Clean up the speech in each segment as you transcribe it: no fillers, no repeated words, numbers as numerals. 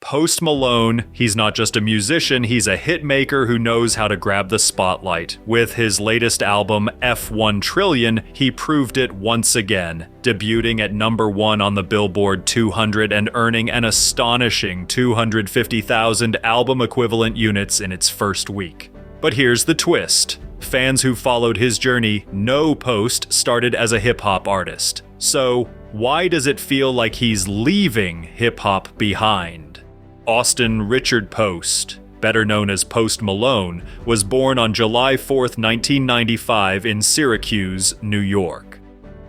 Post Malone, he's not just a musician, he's a hitmaker who knows how to grab the spotlight. With his latest album, F1 Trillion, he proved it once again, debuting at #1 on the Billboard 200 and earning an astonishing 250,000 album equivalent units in its first week. But here's the twist. Fans who followed his journey know Post started as a hip-hop artist. So, why does it feel like he's leaving hip-hop behind? Austin Richard Post, better known as Post Malone, was born on July 4th, 1995 in Syracuse, New York.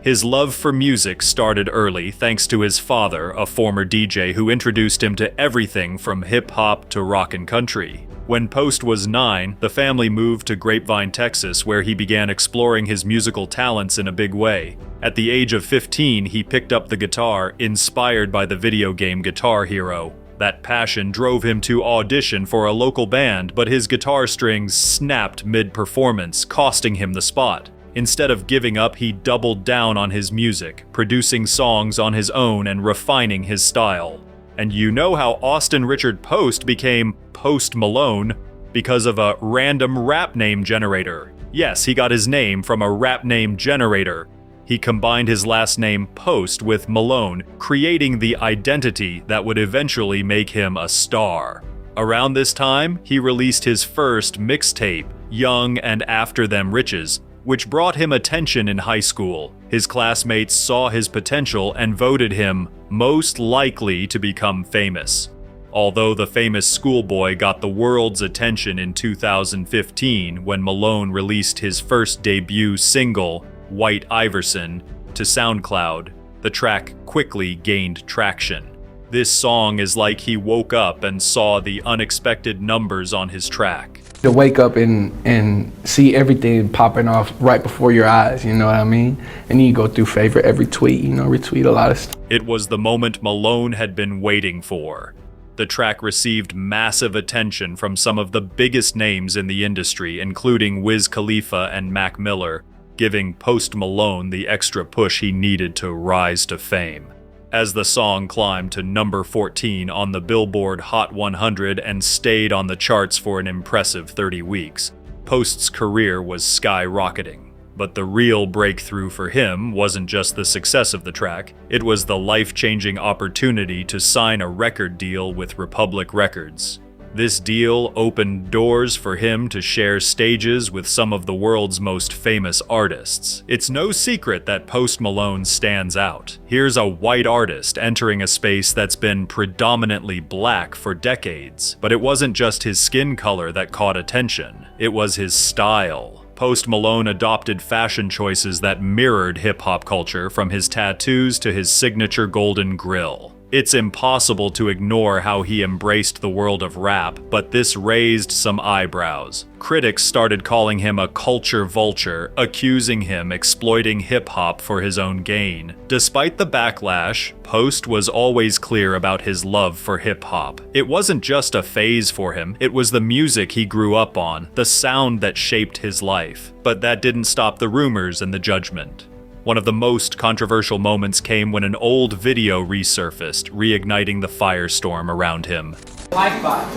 His love for music started early thanks to his father, a former DJ who introduced him to everything from hip-hop to rock and country. When Post was 9, the family moved to Grapevine, Texas, where he began exploring his musical talents in a big way. At the age of 15, he picked up the guitar, inspired by the video game Guitar Hero. That passion drove him to audition for a local band, but his guitar strings snapped mid-performance, costing him the spot. Instead of giving up, he doubled down on his music, producing songs on his own and refining his style. And you know how Austin Richard Post became Post Malone? Because of a random rap name generator. Yes, he got his name from a rap name generator. He combined his last name Post with Malone, creating the identity that would eventually make him a star. Around this time, he released his first mixtape, Young and After Them Riches, which brought him attention in high school. His classmates saw his potential and voted him most likely to become famous. Although the famous schoolboy got the world's attention in 2015 when Malone released his first debut single, White Iverson, to SoundCloud, the track quickly gained traction. This song is like he woke up and saw the unexpected numbers on his track. To wake up and see everything popping off right before your eyes, you know what I mean? And you go through favorite every tweet, retweet a lot of stuff. It was the moment Malone had been waiting for. The track received massive attention from some of the biggest names in the industry, including Wiz Khalifa and Mac Miller, giving Post Malone the extra push he needed to rise to fame. As the song climbed to number 14 on the Billboard Hot 100 and stayed on the charts for an impressive 30 weeks, Post's career was skyrocketing. But the real breakthrough for him wasn't just the success of the track, it was the life-changing opportunity to sign a record deal with Republic Records. This deal opened doors for him to share stages with some of the world's most famous artists. It's no secret that Post Malone stands out. Here's a white artist entering a space that's been predominantly black for decades. But it wasn't just his skin color that caught attention, it was his style. Post Malone adopted fashion choices that mirrored hip-hop culture, from his tattoos to his signature golden grill. It's impossible to ignore how he embraced the world of rap, but this raised some eyebrows. Critics started calling him a culture vulture, accusing him exploiting hip-hop for his own gain. Despite the backlash, Post was always clear about his love for hip-hop. It wasn't just a phase for him, it was the music he grew up on, the sound that shaped his life. But that didn't stop the rumors and the judgment. One of the most controversial moments came when an old video resurfaced, reigniting the firestorm around him. High five.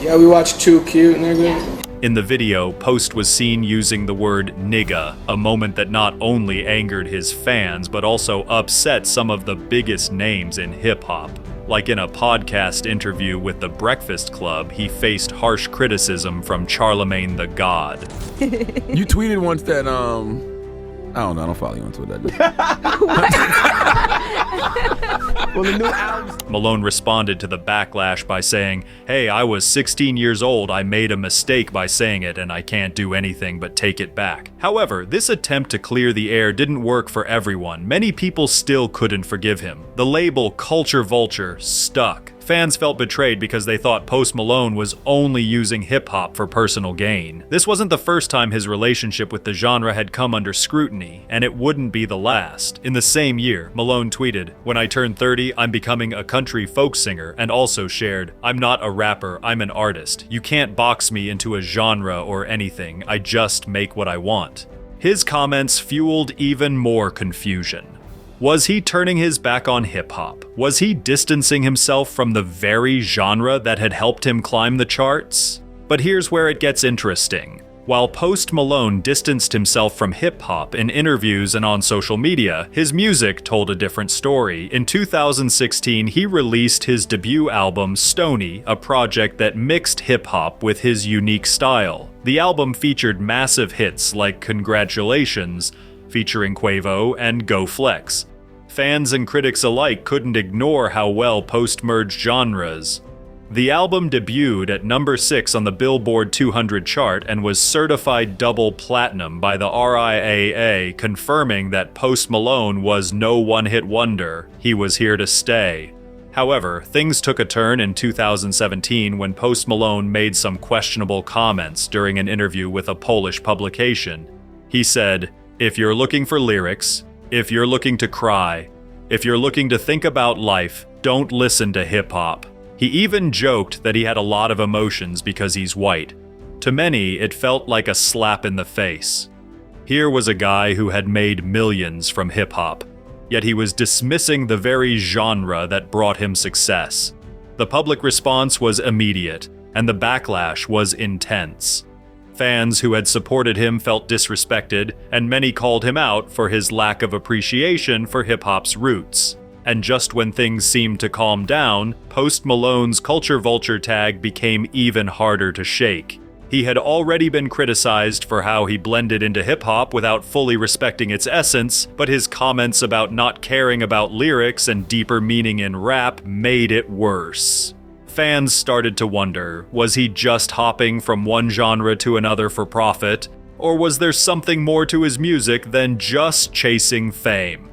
Yeah, we watched Too Cute, nigga. In the video, Post was seen using the word nigga, a moment that not only angered his fans, but also upset some of the biggest names in hip-hop. Like in a podcast interview with The Breakfast Club, he faced harsh criticism from Charlemagne the God. You tweeted once that, I don't know, I don't follow you on Twitter. Well, the new album. Malone responded to the backlash by saying, "Hey, I was 16 years old, I made a mistake by saying it and I can't do anything but take it back." However, this attempt to clear the air didn't work for everyone. Many people still couldn't forgive him. The label CultureVulture stuck. Fans felt betrayed because they thought Post Malone was only using hip-hop for personal gain. This wasn't the first time his relationship with the genre had come under scrutiny, and it wouldn't be the last. In the same year, Malone tweeted, "When I turn 30, I'm becoming a country folk singer," and also shared, "I'm not a rapper, I'm an artist. You can't box me into a genre or anything, I just make what I want." His comments fueled even more confusion. Was he turning his back on hip-hop? Was he distancing himself from the very genre that had helped him climb the charts? But here's where it gets interesting. While Post Malone distanced himself from hip-hop in interviews and on social media, his music told a different story. In 2016, he released his debut album, Stoney, a project that mixed hip-hop with his unique style. The album featured massive hits like Congratulations, featuring Quavo, and Go Flex. Fans and critics alike couldn't ignore how well Post merged genres. The album debuted at number 6 on the Billboard 200 chart and was certified double platinum by the RIAA, confirming that Post Malone was no one-hit wonder. He was here to stay. However, things took a turn in 2017 when Post Malone made some questionable comments during an interview with a Polish publication. He said, "If you're looking for lyrics, if you're looking to cry, if you're looking to think about life, don't listen to hip-hop." He even joked that he had a lot of emotions because he's white. To many, it felt like a slap in the face. Here was a guy who had made millions from hip-hop, yet he was dismissing the very genre that brought him success. The public response was immediate, and the backlash was intense. Fans who had supported him felt disrespected, and many called him out for his lack of appreciation for hip-hop's roots. And just when things seemed to calm down, Post Malone's CultureVulture tag became even harder to shake. He had already been criticized for how he blended into hip-hop without fully respecting its essence, but his comments about not caring about lyrics and deeper meaning in rap made it worse. Fans started to wonder, was he just hopping from one genre to another for profit, or was there something more to his music than just chasing fame?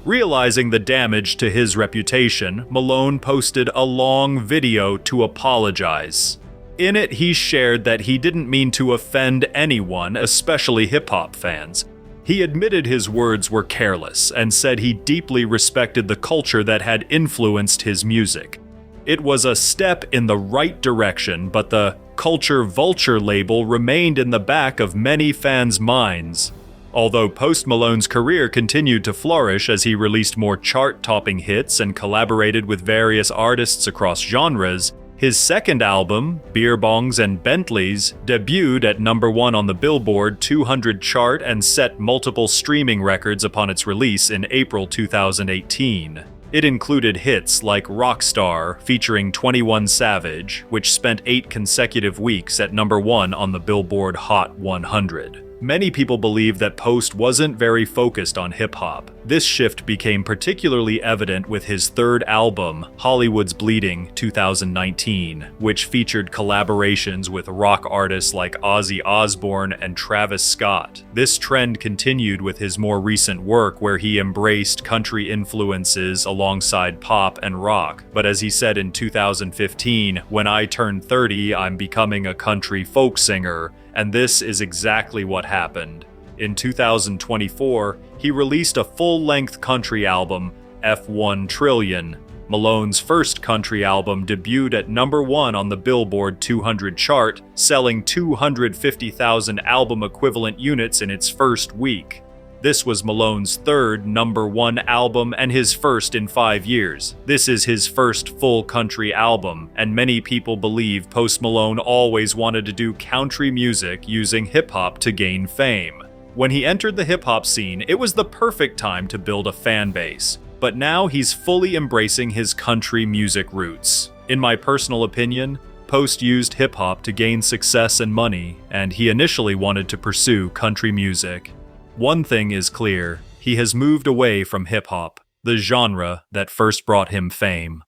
Realizing the damage to his reputation, Malone posted a long video to apologize. In it, he shared that he didn't mean to offend anyone, especially hip-hop fans. He admitted his words were careless and said he deeply respected the culture that had influenced his music. It was a step in the right direction, but the CultureVulture label remained in the back of many fans' minds. Although Post Malone's career continued to flourish as he released more chart-topping hits and collaborated with various artists across genres, his second album, Beer Bongs and Bentleys, debuted at number 1 on the Billboard 200 chart and set multiple streaming records upon its release in April 2018. It included hits like Rockstar, featuring 21 Savage, which spent 8 consecutive weeks at number 1 on the Billboard Hot 100. Many people believe that Post wasn't very focused on hip-hop. This shift became particularly evident with his third album, Hollywood's Bleeding 2019, which featured collaborations with rock artists like Ozzy Osbourne and Travis Scott. This trend continued with his more recent work where he embraced country influences alongside pop and rock. But as he said in 2015, "When I turn 30, I'm becoming a country folk singer," and this is exactly what happened. In 2024, he released a full-length country album, F1 Trillion. Malone's first country album debuted at number 1 on the Billboard 200 chart, selling 250,000 album-equivalent units in its first week. This was Malone's third number 1 album and his first in 5 years. This is his first full country album, and many people believe Post Malone always wanted to do country music using hip-hop to gain fame. When he entered the hip-hop scene, it was the perfect time to build a fan base. But now he's fully embracing his country music roots. In my personal opinion, Post used hip-hop to gain success and money, and he initially wanted to pursue country music. One thing is clear, he has moved away from hip-hop, the genre that first brought him fame.